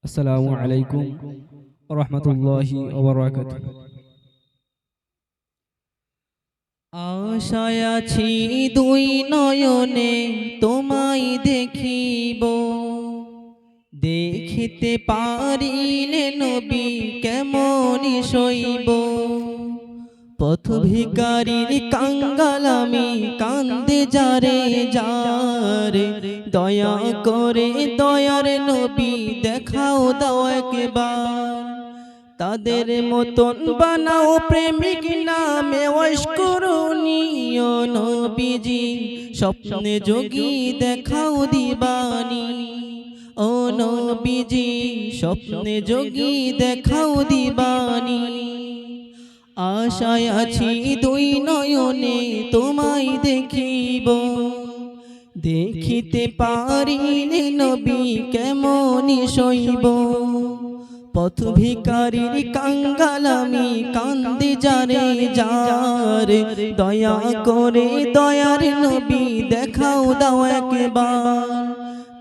আসসালামু আলাইকুম ওয়া রাহমাতুল্লাহি ওয়া বারাকাতুহু। আশায় আছি দুই নয়নে তোমায় দেখিব, দেখিতে পারিলে নবী কেমন সইব। পথ ভিখারির কাঙ্গাল আমি, কান্দে যারে যারে, দয়া করে দয়ার নবী দেখাও দাও একবার। তাদের মতন বানাও প্রেমিক নামে অস্করণীয় নবীজি, স্বপ্নে যোগী দেখাও দিবানী। ও নবীজি স্বপ্নে যোগী দেখাও দিবানী। আশায় আছি দুই নয়নে তোমায় দেখিব, দেখিতে পারিলে নবী কেমন সইব। পথ ভিখারির কাঙ্গাল আমি, কান্দে যারে যারে, দয়া করে দয়ার নবী দেখাও দাও একবার।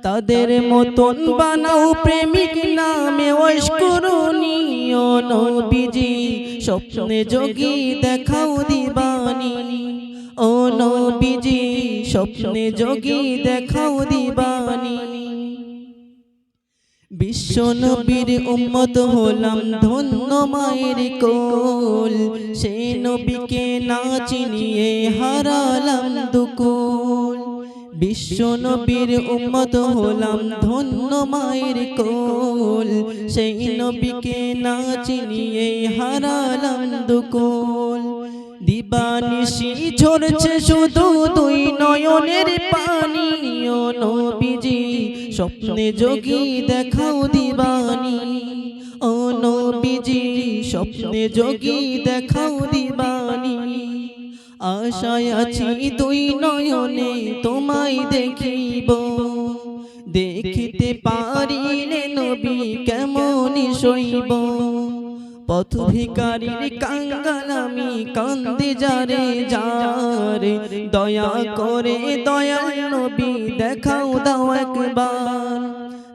তাদের মতন বানাও প্রেমিক নামে অস্করণীয় নবীজি, স্বপ্নে যোগী দেখাও দিবানী। ও নবীজি স্বপ্নে যোগী দেখাও দিবানী। বিশ্ব নবীর উম্মত হলাম ধন্য মায়ের কোল, সে নবীকে না চিনিয়ে হারালাম দুকুল। বিশ্ব নবীর উম্মত হলাম ধন্য মায়ের কোল, সেই নবীকে না চিনিয়ে হারালাম দুকুল। দিবানিশি ঝরছে শুধু দুই নয়নের পানি, ও নবীজি স্বপ্নে যোগী দেখাও দিবানী। ও নবীজি স্বপ্নে যোগী দেখাও দিবানী। আশায় আছি দুই নয়নে তোমায় দেখিব, দেখিতে পারিলে নবী কেমন সইব। পথ ভিখারির কাঙ্গাল আমি, কান্দে যারে যারে, দয়া করে দয়াল নবী দেখাও দাও একবার।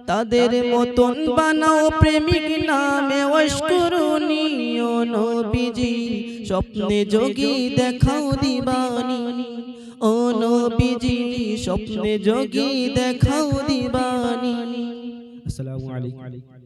তাদের মতন বানাও প্রেমিক নামে অস্করণীয় নবীজি, স্বপ্নে যোগী দেখাও দিবানী। ও নবীজি স্বপ্নে যোগী দেখাও দিবানী। আসসালামু আলাইকুম।